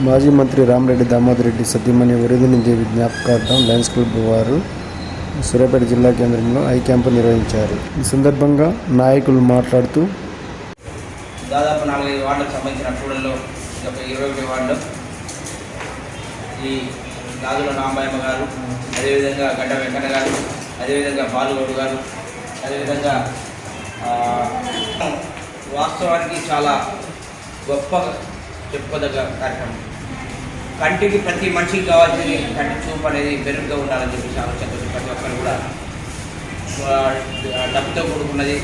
మాజీ మంత్రి రామిరెడ్డి దామోదర్ రెడ్డి సతీమణి వరుదిని దేవి జ్ఞాపకార్థం లయన్స్ క్లబ్ వారు సూర్యాపేట జిల్లా కేంద్రంలో ఐ క్యాంపు నిర్వహించారు. ఈ సందర్భంగా నాయకులు మాట్లాడుతూ దాదాపు 4-5 వార్డులకు సంబంధించిన కూడల్లో 21 వార్డులో ఈ గాజుల నాంబాయమ్మ గారు, అదేవిధంగా గడ్డ వెంకన్న గారు, అదేవిధంగా బాలుగౌడు గారు, అదేవిధంగా వాస్తవానికి చాలా గొప్ప చెప్పుకోదగ్గ కార్యక్రమం. కంటికి ప్రతి మనిషికి కావాల్సింది కంటి చూపు అనేది మెరుగ్గా ఉండాలని చెప్పేసి ఆలోచన ప్రతి ఒక్కరు కూడా డబ్బుతో కూడుకున్నది.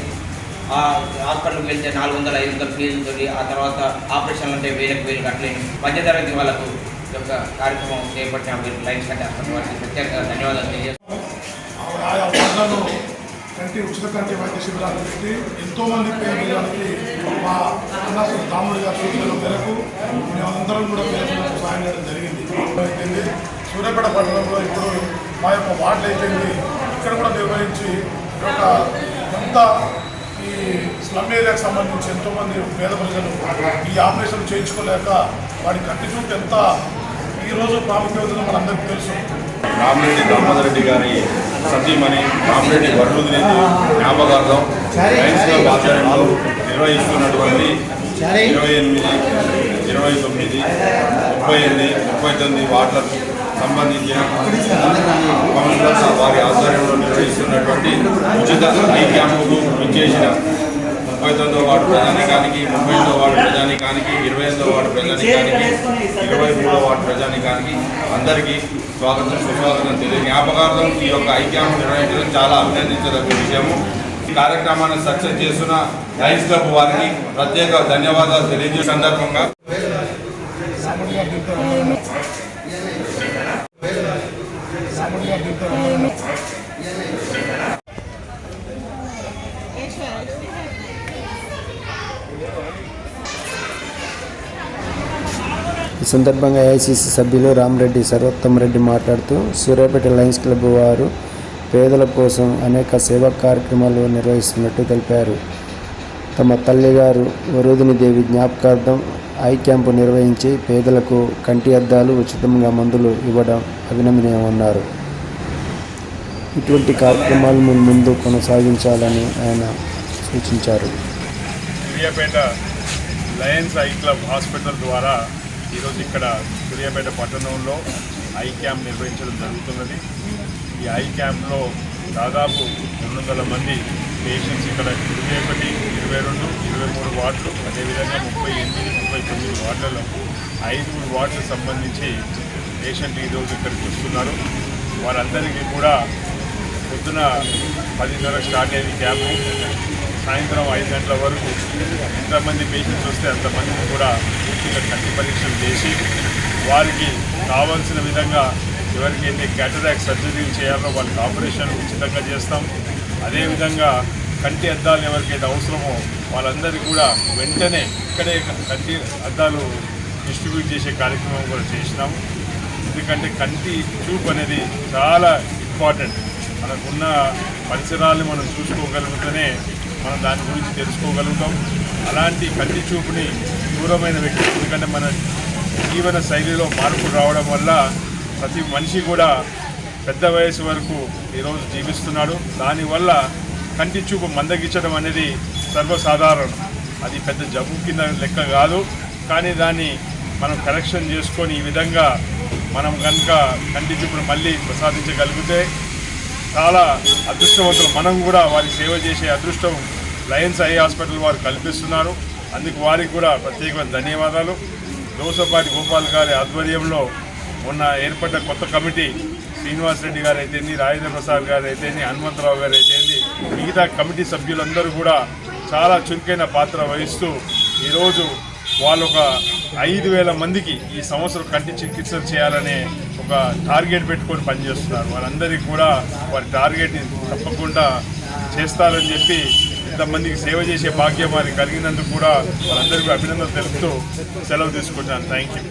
ఆ హాస్పిటల్కి వెళ్తే 400-500 ఫీజులతో, ఆ తర్వాత ఆపరేషన్లు అంటే 1000 కట్టలేని మధ్యతరగతి వాళ్ళకు యొక్క కార్యక్రమం చేపట్టిన లైన్స్ కంటే హాస్పిటల్ వారికి ప్రత్యేకంగా ధన్యవాదాలు తెలియజేస్తాం. కంటి ఉచిత కంటి వైద్య శిబిరాలు పెట్టి ఎంతోమంది పేదలకి మా అన్నసలు దాముడి గారి సూచనల మేరకు మేమందరం కూడా పేదలకు సాయం చేయడం జరిగింది. అయిపోయింది సూర్యాపేట పట్టణంలో ఇప్పుడు మా యొక్క వార్డులు అయిపోయింది. ఇక్కడ కూడా నిర్వహించి ఒక ఎంత ఈ స్లమ్ ఏరియాకి సంబంధించి ఎంతోమంది పేద ప్రజలు ఈ ఆపరేషన్ చేయించుకోలేక వాడి కంటి చూపు ఎంత ఈరోజు ప్రాముఖ్యత మనందరికీ తెలుసు. రామిరెడ్డి దామోదర్ రెడ్డి గారి సతీమణి రామిరెడ్డి వరుదిని జ్ఞాపకార్థం లయన్స్ క్లబ్ ఆధ్వర్యంలో నిర్వహిస్తున్నటువంటి 28, 29, 38, 39 వార్డులకు సంబంధించిన కౌన్సిలర్స్ వారి ఆధ్వర్యంలో నిర్వహిస్తున్నటువంటి ఉచిత ఐ క్యాంపుకు విచ్చేసిన 39వ వార్డు ప్రజానికానికి, 30వ వార్డు ప్రజానికానికి, 28వ వార్డు ప్రజానికానికి, 23వ వార్డు ప్రజానికానికి అందరికీ స్వాగతం, సుస్వాగతం జ్ఞాపకార్థం ఈ యొక్క ఐ క్యాంపు నిర్వహించడం చాలా అభినందించదగ్గ విషయము. ఈ కార్యక్రమాన్ని సక్సెస్ చేస్తున్న లయన్స్ క్లబ్ వారికి ప్రత్యేక ధన్యవాదాలు తెలియజేసే సందర్భంగా ఈ సందర్భంగా ఏఐసిసి సభ్యులు రామిరెడ్డి సర్వోత్తమ్ రెడ్డి మాట్లాడుతూ సూర్యాపేట లయన్స్ క్లబ్ వారు పేదల కోసం అనేక సేవా కార్యక్రమాలు నిర్వహిస్తున్నట్టు తెలిపారు. తమ తల్లిగారు వరుదిని దేవి జ్ఞాపకార్థం ఐ క్యాంపు నిర్వహించి పేదలకు కంటి అద్దాలు, ఉచితంగా మందులు ఇవ్వడం అభినందనీయమన్నారు. ఇటువంటి కార్యక్రమాలు ముందు కొనసాగించాలని ఆయన సూచించారు. Suryapet Lions I club hospital ద్వారా ఈరోజు ఇక్కడ సూర్యాపేట పట్టణంలో ఐ క్యాంప్ నిర్వహించడం జరుగుతున్నది. ఈ ఐ క్యాంప్లో దాదాపు 200 మంది పేషెంట్స్ ఇక్కడ 21, 22, 23 వార్డులు, అదేవిధంగా 38, 39 వార్డులలో 5 వార్డులకు సంబంధించి పేషెంట్లు ఈరోజు ఇక్కడికి వస్తున్నారు. వారందరికీ కూడా పొద్దున 10:30 స్టార్ట్ అయ్యేది క్యాంపు, సాయంత్రం 5 గంటల వరకు ఎంతమంది పేషెంట్స్ వస్తే అంతమందిని కూడా పూర్తిగా కంటి పరీక్షలు చేసి వారికి కావాల్సిన విధంగా ఎవరికైతే క్యాటరాక్ట్ సర్జరీలు చేయాలో వాళ్ళకి ఆపరేషన్ ఉచితంగా చేస్తాం. అదేవిధంగా కంటి అద్దాలు ఎవరికైతే అవసరమో వాళ్ళందరికీ కూడా వెంటనే ఇక్కడే కంటి అద్దాలు డిస్ట్రిబ్యూట్ చేసే కార్యక్రమం కూడా చేసినాం. ఎందుకంటే కంటి చూపు అనేది చాలా ఇంపార్టెంట్. మనకున్న పరిసరాలు మనం చూసుకోగలిగితేనే మనం దాని గురించి తెలుసుకోగలుగుతాం. అలాంటి కంటి చూపుని దూరమైన వ్యక్తి, ఎందుకంటే మన జీవన శైలిలో మార్పులు రావడం వల్ల ప్రతి మనిషి కూడా పెద్ద వయసు వరకు ఈరోజు జీవిస్తున్నాడు. దానివల్ల కంటి చూపు మందగించడం అనేది సర్వసాధారణం. అది పెద్ద జబ్బు కింద లెక్క కాదు. కానీ దాన్ని మనం కరెక్షన్ చేసుకొని ఈ విధంగా మనం కనుక కంటి చూపును మళ్ళీ ప్రసాదించగలిగితే చాలా అదృష్టవంతులు. మనం కూడా వారికి సేవ చేసే అదృష్టం లయన్స్ ఐ హాస్పిటల్ వారు కల్పిస్తున్నారు. అందుకు వారికి కూడా ప్రత్యేకమైన ధన్యవాదాలు. దోసపాటి గోపాల్ గారి ఆధ్వర్యంలో మొన్న ఏర్పడ్డ కొత్త కమిటీ శ్రీనివాసరెడ్డి గారు అయితేంది, రాజేంద్ర ప్రసాద్ గారు అయితేంది, హనుమంతరావు గారు అయితేంది, మిగతా కమిటీ సభ్యులందరూ కూడా చాలా చురుకైన పాత్ర వహిస్తూ ఈరోజు వాళ్ళు ఒక 5,000 మందికి ఈ సంవత్సరం కంటి చికిత్సలు చేయాలనే ఒక టార్గెట్ పెట్టుకొని పనిచేస్తున్నారు. వాళ్ళందరికీ కూడా వారి టార్గెట్ని తప్పకుండా చేస్తారని చెప్పి ఇంతమందికి సేవ చేసే భాగ్యం వారికి కలిగినందుకు కూడా వాళ్ళందరికీ అభినందనలు తెలుపుతూ సెలవు తీసుకుంటాను. Thank you.